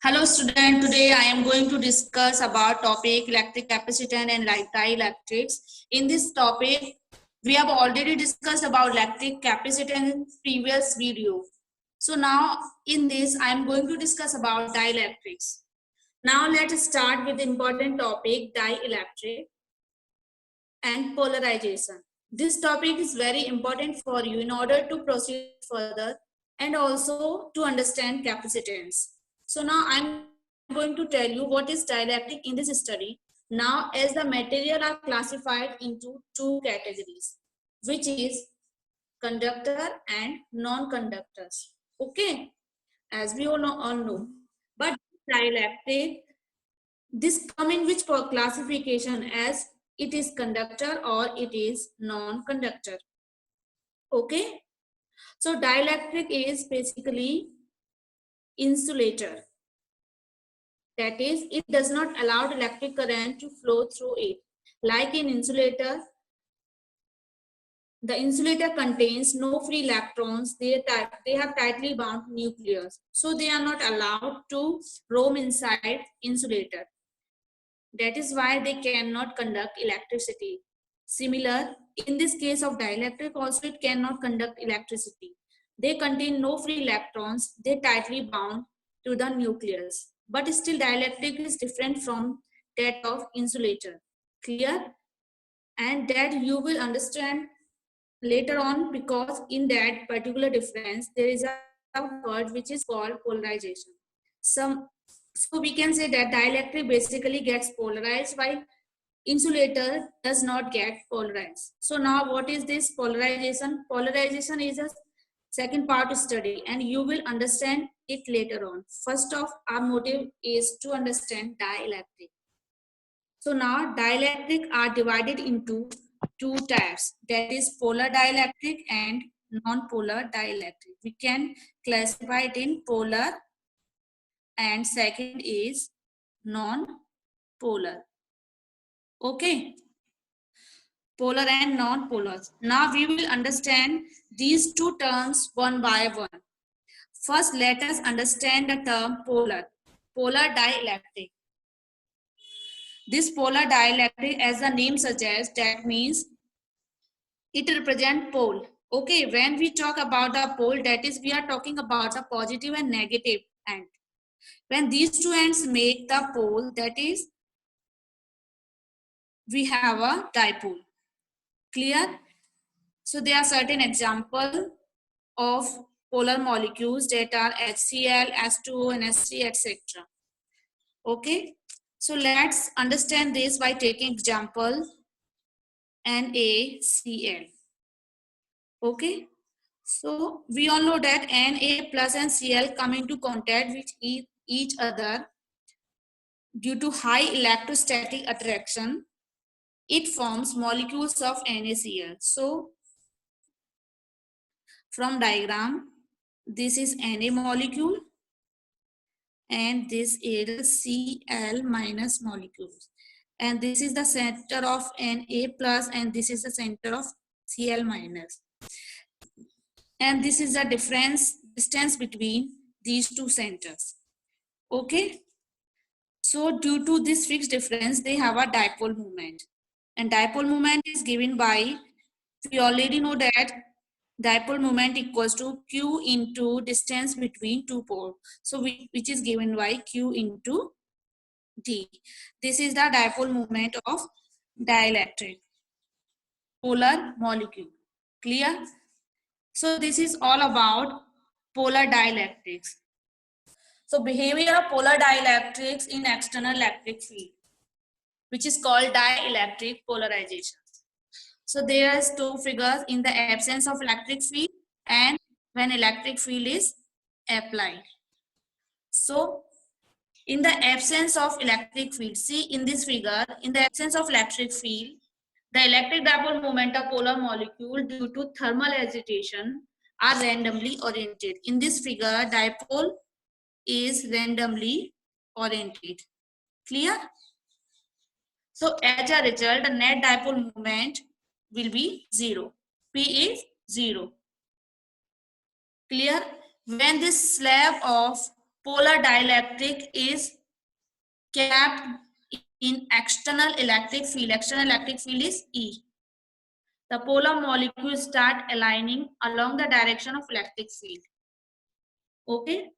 Hello student, today I am going to discuss about topic electric capacitance and dielectrics. In this topic, we have already discussed about electric capacitance in previous video. So now in this I am going to discuss about dielectrics. Now let us start with the important topic dielectric and polarization. This topic is very important for you in order to proceed further and also to understand capacitance. So now I'm going to tell you what is dielectric in this study. Now as the material are classified into two categories, which is conductor and non-conductors. Okay, as we all know. But dielectric, this come in which classification as it is conductor or it is non-conductor. Okay, so dielectric is basically insulator. That is, it does not allow electric current to flow through it. Like in insulator, the insulator contains no free electrons. They have tightly bound nucleus. So they are not allowed to roam inside insulator. That is why they cannot conduct electricity. Similar, in this case of dielectric also it cannot conduct electricity. They contain no free electrons. They tightly bound to the nucleus. But still dielectric is different from that of insulator. Clear? And that you will understand later on, because in that particular difference there is a word which is called polarization. So we can say that dielectric basically gets polarized while insulator does not get polarized. So now what is this polarization? Polarization is a second part to study and you will understand it later on. First off, our motive is to understand dielectric. So now dielectric are divided into two types, that is polar dielectric and non-polar dielectric. We can classify it in polar and second is non-polar. Okay, polar and non-polar. Now we will understand these two terms one by one. First, let us understand the term polar. Polar dielectric. This polar dielectric, as the name suggests, that means it represents pole. Okay, when we talk about the pole, that is, we are talking about the positive and negative end. When these two ends make the pole, that is, we have a dipole. Clear? So there are certain examples of polar molecules that are HCl, H2O, and H3, etc. Okay, so let's understand this by taking example NaCl. Okay, so we all know that Na plus and Cl come into contact with each other due to high electrostatic attraction. It forms molecules of NaCl. So from diagram, this is Na molecule and this is Cl minus molecules. And this is the center of Na plus and this is the center of Cl minus. And this is the distance between these two centers. Okay. So due to this fixed difference, they have a dipole moment. And dipole moment is given by, we already know that dipole moment equals to Q into distance between two poles. So which is given by Q into D. This is the dipole moment of dielectric polar molecule. Clear? So this is all about polar dielectrics. So behavior of polar dielectrics in external electric field, which is called dielectric polarization. So there is two figures in the absence of electric field and when electric field is applied. So in the absence of electric field, see in this figure, in the absence of electric field, the electric dipole moment of polar molecule due to thermal agitation are randomly oriented. In this figure, dipole is randomly oriented. Clear? So as a result, the net dipole moment will be 0. P is 0. Clear? When this slab of polar dielectric is kept in external electric field. External electric field is E. The polar molecules start aligning along the direction of electric field. Okay,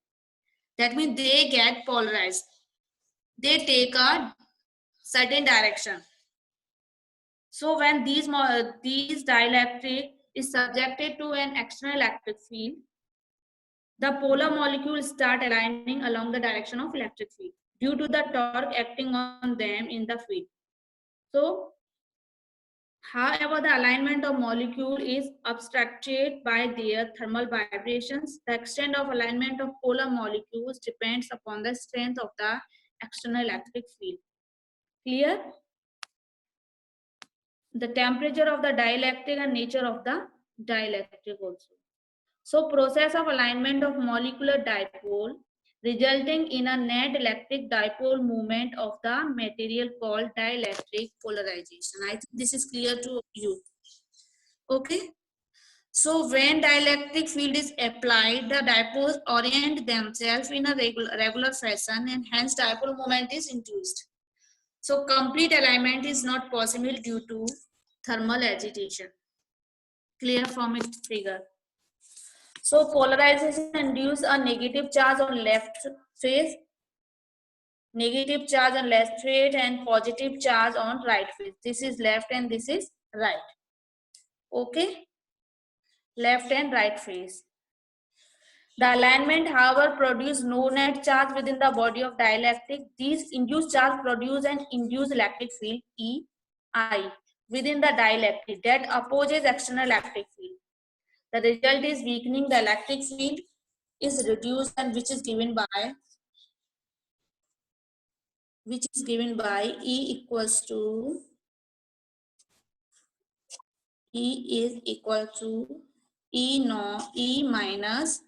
that means they get polarized. They take a certain direction. So when these dielectric is subjected to an external electric field, the polar molecules start aligning along the direction of electric field due to the torque acting on them in the field. So, however, the alignment of molecule is obstructed by their thermal vibrations. The extent of alignment of polar molecules depends upon the strength of the external electric field. Clear? The temperature of the dielectric and nature of the dielectric also. So process of alignment of molecular dipole resulting in a net electric dipole moment of the material called dielectric polarization. I think this is clear to you. Okay. So when dielectric field is applied, the dipoles orient themselves in a regular fashion and hence dipole moment is induced. So complete alignment is not possible due to thermal agitation. Clear from its figure. So polarization induces a negative charge on left face, negative charge on left face and positive charge on right face. This is left and this is right. Okay, left and right face. The alignment, however, produce no net charge within the body of dielectric. These induced charge produce an induced electric field EI within the dielectric that opposes external electric field. The result is weakening the electric field is reduced and which is given by E equals to E minus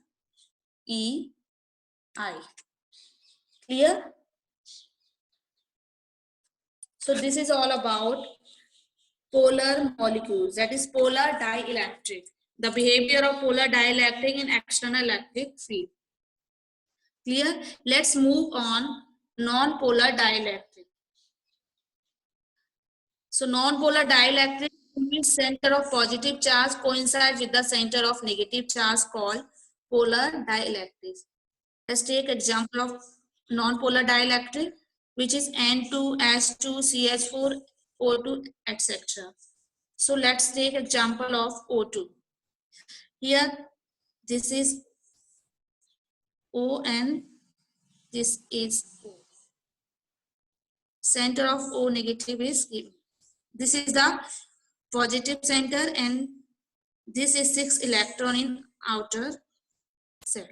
EI. Clear? So this is all about polar molecules, that is polar dielectric. The behavior of polar dielectric in external electric field. Clear? Let's move on non-polar dielectric. So non-polar dielectric means center of positive charge coincides with the center of negative charge called polar dielectric. Let's take example of non-polar dielectric, which is N2S2CH4 O2 etc. So let's take example of O2. Here this is O and this is O. Center of O negative is given. This is the positive center and this is 6 electron in outer cell.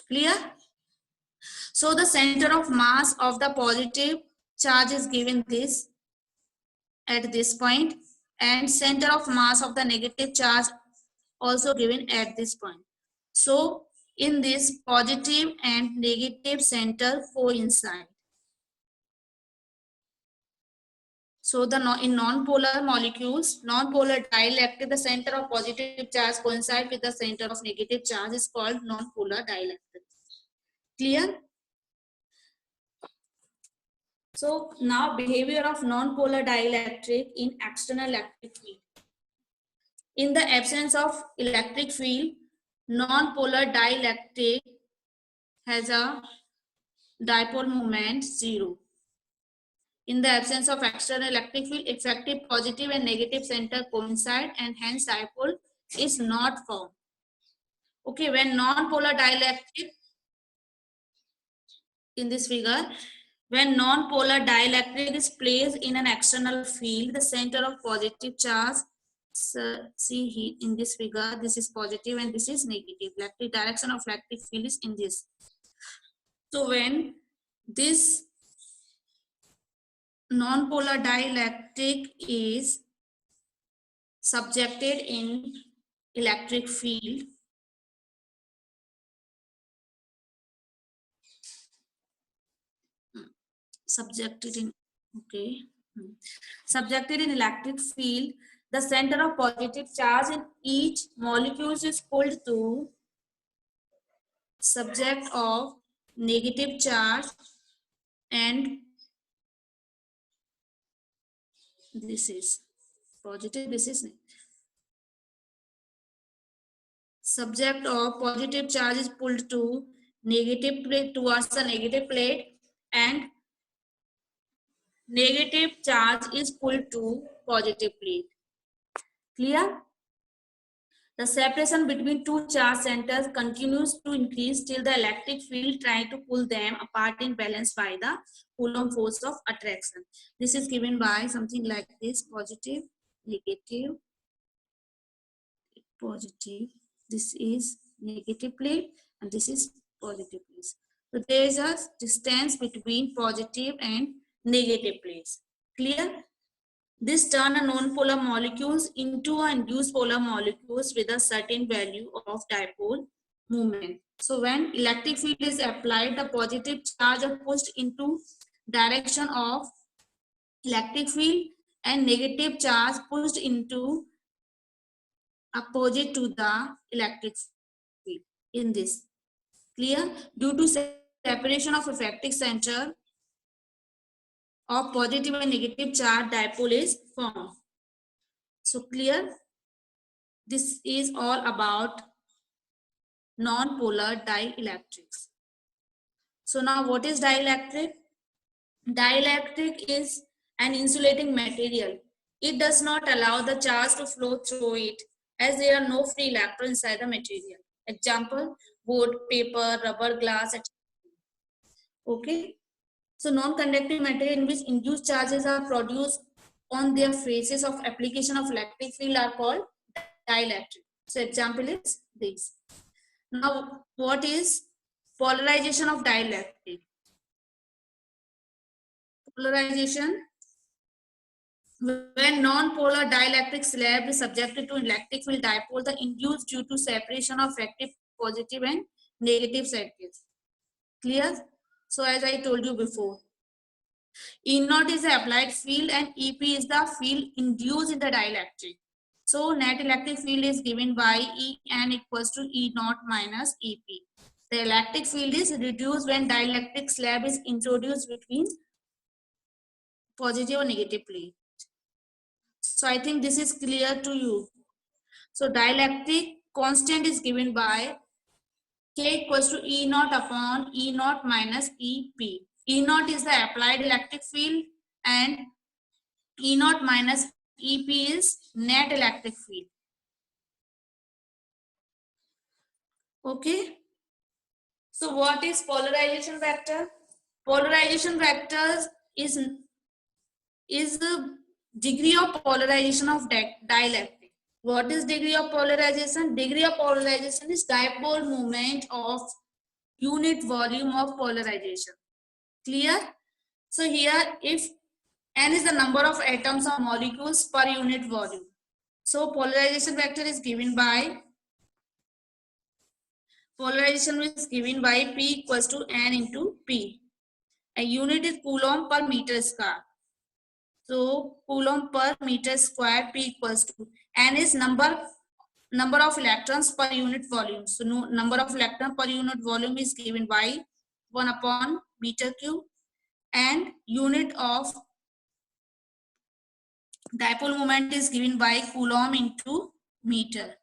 Clear? So the center of mass of the positive charge is given this at this point and center of mass of the negative charge also given at this point. So in this positive and negative center coincide. So in non-polar molecules, non-polar dielectric, the center of positive charge coincide with the center of negative charge is called non-polar dielectric. Clear? So now behavior of non-polar dielectric in external electric field. In the absence of electric field, non-polar dielectric has a dipole moment 0. In the absence of external electric field, effective positive and negative center coincide and hence dipole is not formed. Okay, when non-polar dielectric, in this figure, when non-polar dielectric is placed in an external field, the center of positive charge, so see here in this figure, this is positive and this is negative. Electric direction of electric field is in this. So when this non-polar dielectric is subjected in electric field, subjected in electric field, the center of positive charge in each molecule is pulled to subject of negative charge, and this is positive, this is negative. Subject of positive charge is pulled to negative plate, towards the negative plate, and negative charge is pulled to positive plate. Clear? The separation between two charge centers continues to increase till the electric field trying to pull them apart in balance by the Coulomb force of attraction. This is given by something like this: positive, negative, positive. This is negative plate and this is positive plate. So there is a distance between positive and negative plates. Clear? This turns a non-polar molecules into a induced polar molecules with a certain value of dipole moment. So when electric field is applied, the positive charge are pushed into direction of electric field and negative charge pushed into opposite to the electric field in this. Clear? Due to separation of effective center of positive and negative charge, dipole is formed. So clear? This is all about non-polar dielectrics. So now what is dielectric? Dielectric is an insulating material. It does not allow the charge to flow through it as there are no free electrons inside the material. Example, wood, paper, rubber, glass, etc. Okay. So non-conducting material in which induced charges are produced on their faces of application of electric field are called dielectric. So example is this. Now, what is polarization of dielectric? Polarization, when non-polar dielectric slab is subjected to electric field dipole, the induced due to separation of active positive and negative circuits. Clear? So as I told you before, E0 is the applied field and EP is the field induced in the dielectric. So net electric field is given by En equals to E0 minus EP. The electric field is reduced when dielectric slab is introduced between positive or negative plate. So I think this is clear to you. So dielectric constant is given by K equals to E0 upon E0 minus EP. E0 is the applied electric field and E0 minus EP is net electric field. Okay. So what is polarization vector? Polarization vectors is the degree of polarization of dielectric. What is degree of polarization? Degree of polarization is dipole moment of unit volume of polarization. Clear? So here, if n is the number of atoms or molecules per unit volume. So polarization vector is given by P equals to n into P. A unit is coulomb per meter square. So coulomb per meter square, P equals to n is number of electrons per unit volume. So number of electrons per unit volume is given by 1 upon meter cube, and unit of dipole moment is given by coulomb into meter.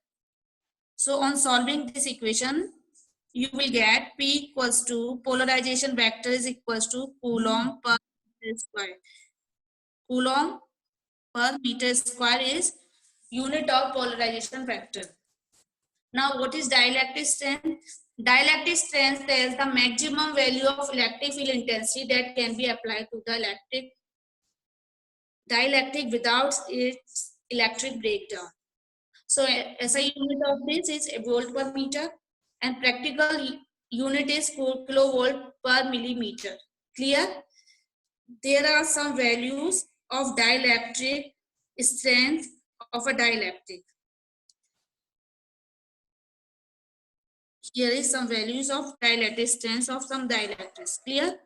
So on solving this equation, you will get P equals to polarization vector is equals to coulomb per meter square. Coulomb per meter square is unit of polarization vector. Now, what is dielectric strength? Dielectric strength is the maximum value of electric field intensity that can be applied to the dielectric without its electric breakdown. So SI unit of this is a volt per meter and practical unit is kilovolt per millimeter. Clear? There are some values of dielectric strength of a dielectric. Here is some values of dielectric strength of some dielectrics. Clear?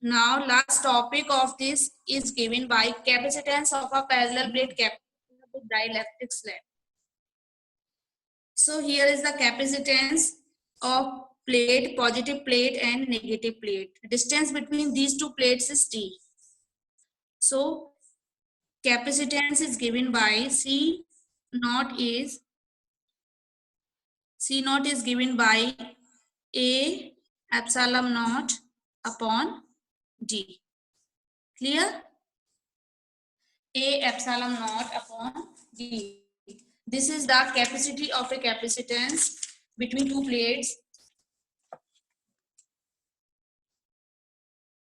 Now last topic of this is given by capacitance of a parallel plate capacitor with dielectric slab. So here is the capacitance of plate, positive plate and negative plate. Distance between these two plates is T. So capacitance is given by C naught is given by A epsilon naught upon D. Clear? A epsilon naught upon D. This is the capacity of a capacitance between two plates.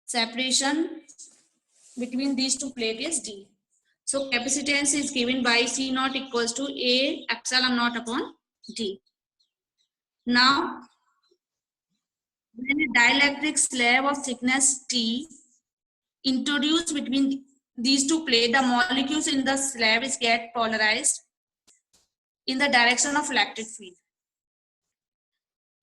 Separation between these two plates is D. So capacitance is given by C naught equals to A epsilon naught upon D. Now, when a dielectric slab of thickness T introduced between these two plates, the molecules in the slab is get polarized in the direction of electric field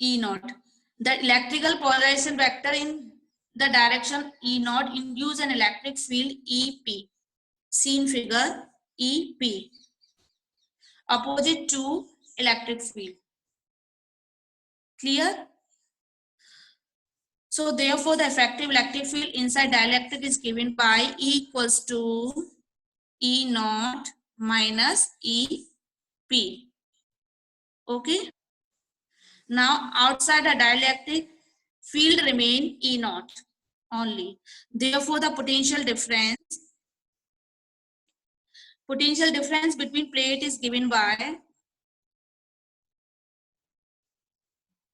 E naught. The electrical polarization vector in the direction E naught induce an electric field EP, seen figure EP, opposite to electric field. Clear? So therefore, the effective electric field inside dielectric is given by E equals to E naught minus EP. Okay. Now outside the dielectric, field remain E naught only. Therefore, the potential difference between plate is given by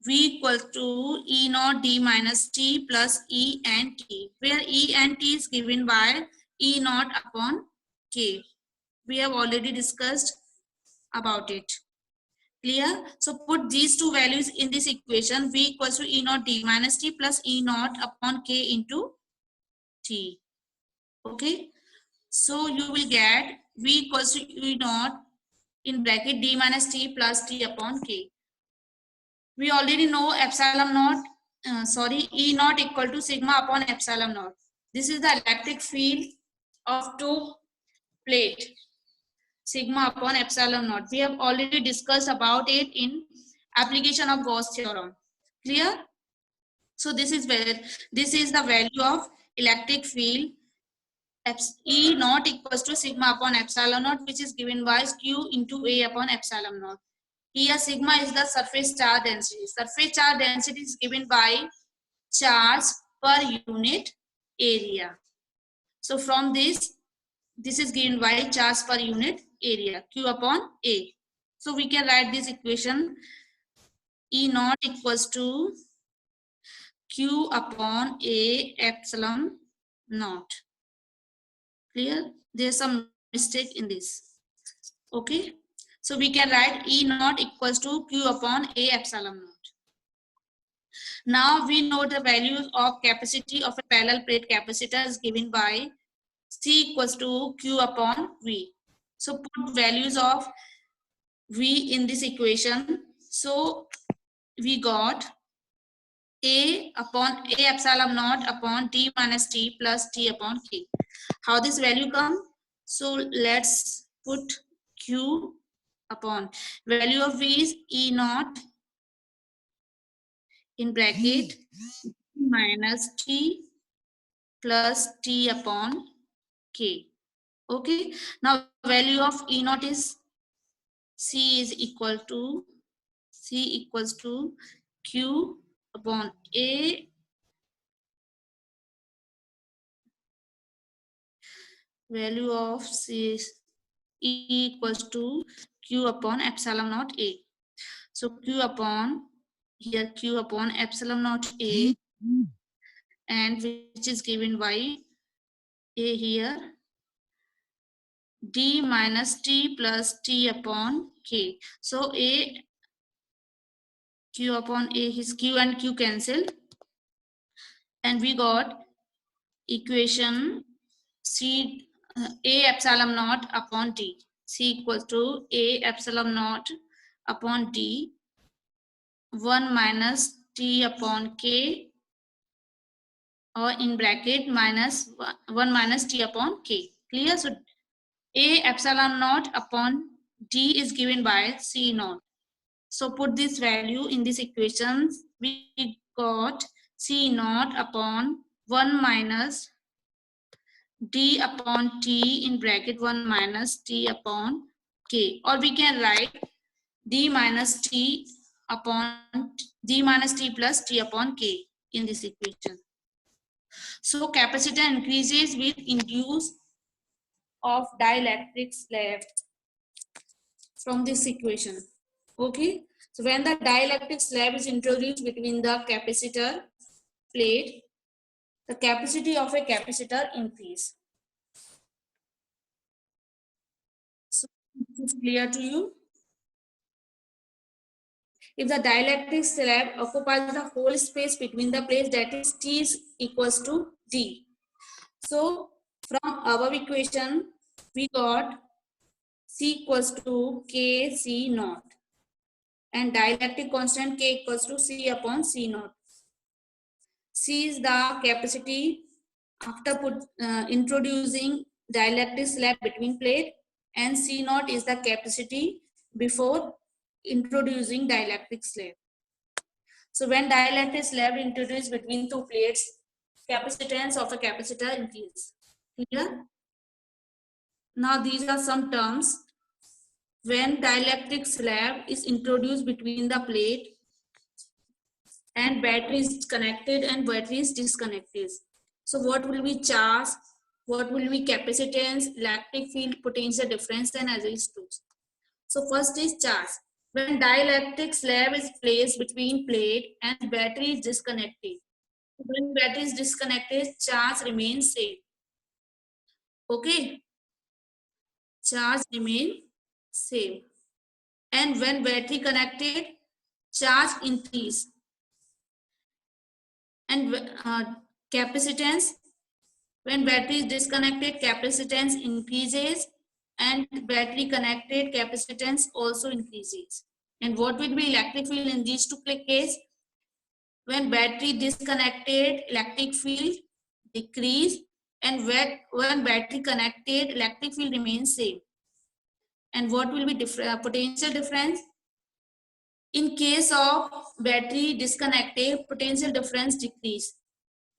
V equal to E naught D minus T plus E and T, where E and T is given by E naught upon K. We have already discussed about it. Clear? So put these two values in this equation. V equals to E naught D minus T plus E naught upon K into T. Okay. So you will get V equals to E naught in bracket D minus T plus T upon K. We already know epsilon naught, E naught equal to sigma upon epsilon naught. This is the electric field of two plate, sigma upon epsilon naught. We have already discussed about it in application of Gauss theorem. Clear? So this is the value of electric field E naught equals to sigma upon epsilon naught, which is given by Q into A upon epsilon naught. Here sigma is the surface charge density. Surface charge density is given by charge per unit area. So from this is given by charge per unit area, Q upon A. So we can write this equation E naught equals to Q upon A epsilon naught. Clear? There's some mistake in this. Okay. So we can write E naught equals to Q upon A epsilon naught. Now we know the values of capacity of a parallel plate capacitor is given by C equals to Q upon V. So put values of V in this equation. So we got A upon A epsilon naught upon T minus T plus T upon K. How this value come? So let's put Q upon value of V is E naught in bracket minus T plus T upon K. Okay. Now value of E naught is C equals to Q upon A value of C is E equals to Q upon epsilon naught A. So Q upon epsilon naught A, and which is given by A here D minus T plus T upon K. So Q upon A, his Q and Q cancelled, and we got equation C A epsilon naught upon D. C equals to A epsilon naught upon D 1 minus T upon K, or in bracket minus 1 minus T upon K. Clear? So A epsilon naught upon D is given by C naught. So put this value in this equation we got C naught upon 1 minus d upon t in bracket 1 minus t upon k, or we can write d minus t upon d minus t plus t upon k in this equation. So capacitor increases with induce of dielectric slab from this equation. Okay, so when the dielectric slab is introduced between the capacitor plate, the capacity of a capacitor increase. So this is clear to you? If the dielectric slab occupies the whole space between the plates, that is T is equals to D. So from our equation, we got C equals to K C naught and dielectric constant K equals to C upon C naught. C is the capacity after introducing dielectric slab between plate, and C naught is the capacity before introducing dielectric slab. So when dielectric slab introduced between two plates, capacitance of a capacitor increase. Clear? Now these are some terms. When dielectric slab is introduced between the plate and battery is connected and battery is disconnected. So what will be charge? What will be capacitance, electric field, potential difference, and resistance? So first is charge. When dielectric slab is placed between plate and battery is disconnected. When battery is disconnected, charge remains same. Okay, charge remain same. And when battery connected, charge increase. And capacitance, when battery is disconnected, capacitance increases, and battery connected, capacitance also increases. And what will be electric field in these two cases? When battery disconnected, electric field decrease, and when battery connected, electric field remains same. And what will be potential difference? In case of battery disconnected, potential difference decrease,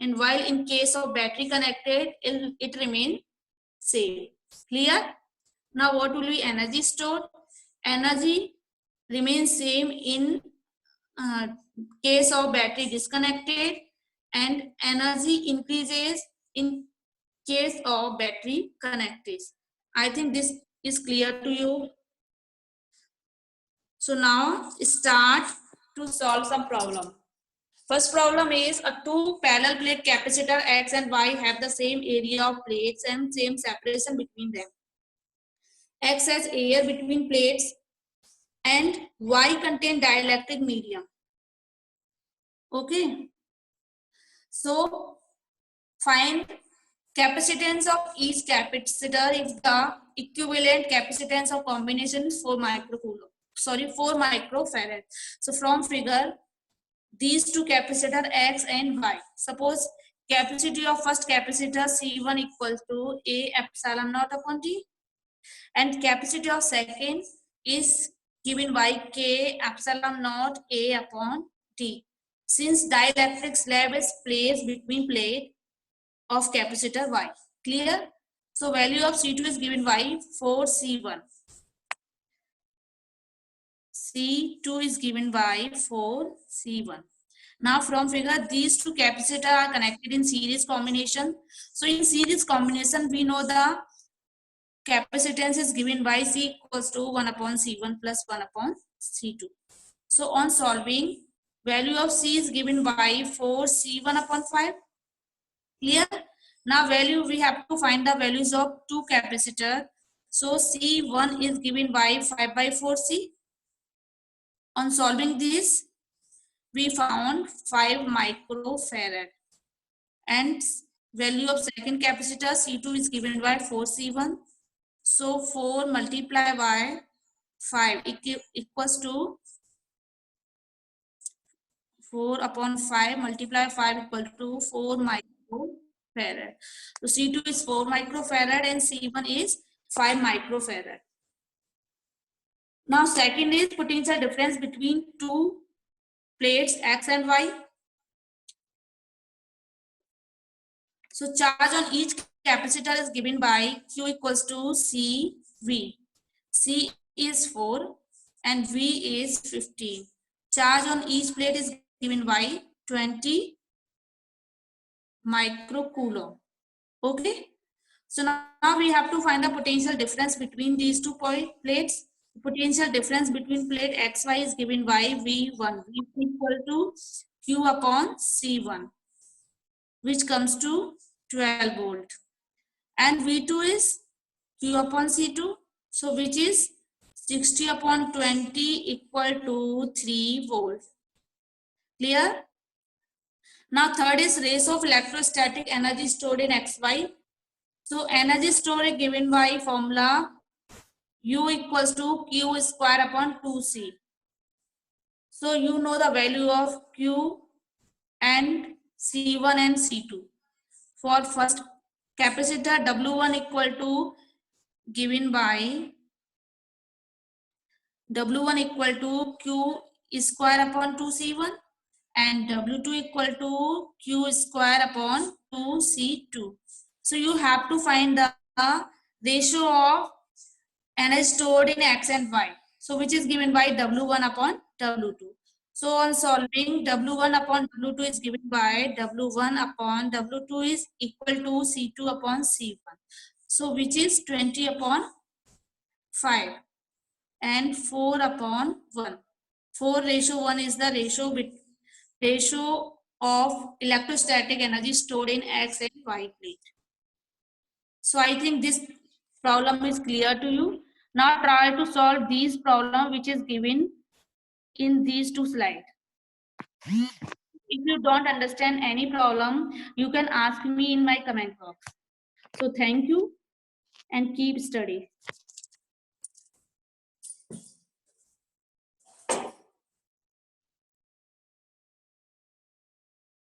and while in case of battery connected, it remain same. Clear? Now what will be energy stored? Energy remains same in case of battery disconnected, and energy increases in case of battery connected. I think this is clear to you. So now start to solve some problem. First problem is a two parallel plate capacitor X and Y have the same area of plates and same separation between them. X has air between plates and Y contain dielectric medium. Okay. So find capacitance of each capacitor if the equivalent capacitance of combination is 4 microcoulomb. 4 microfarad. So from figure, these two capacitor X and Y. Suppose capacity of first capacitor C1 equals to A epsilon naught upon T, and capacity of second is given by K epsilon naught A upon T. Since dielectric slab is placed between plate of capacitor Y. Clear? So value of C2 is given by 4C1. C2 is given by 4C1. Now from figure, these two capacitors are connected in series combination. So in series combination, we know the capacitance is given by C equals to 1 upon C1 plus 1 upon C2. So on solving, value of C is given by 4C1 upon 5. Clear? Now value, we have to find the values of two capacitor. So C1 is given by 5 by 4C. On solving this, we found 5 microfarad, and value of second capacitor C2 is given by 4C1. So 4 multiplied by 5 equals to 4 upon 5 multiplied 5 equal to 4 microfarad. So C2 is 4 microfarad and C1 is 5 microfarad. Now second is potential difference between two plates X and Y. So charge on each capacitor is given by Q equals to CV. C is 4 and V is 15. Charge on each plate is given by 20 microcoulomb. Okay. So now we have to find the potential difference between these two plates. Potential difference between plate XY is given by V1. V equal to Q upon C1, which comes to 12 volt. And V2 is Q upon C2, so which is 60 upon 20 equal to 3 volt. Clear? Now third is ratio of electrostatic energy stored in XY. So energy stored given by formula U equals to Q square upon 2C. So you know the value of Q and C1 and C2. For first capacitor W1 equal to given by W1 equal to Q square upon 2C1 and W2 equal to Q square upon 2C2. So you have to find the ratio of energy stored in X and Y. So which is given by W1 upon W2. So on solving, W1 upon W2 is given by W1 upon W2 is equal to C2 upon C1. So which is 20 upon 5 and 4 upon 1. 4 ratio 1 is the ratio of electrostatic energy stored in X and Y plate. So I think this problem is clear to you. Now try to solve these problem which is given in these two slides. If you don't understand any problem, you can ask me in my comment box. So thank you and keep studying.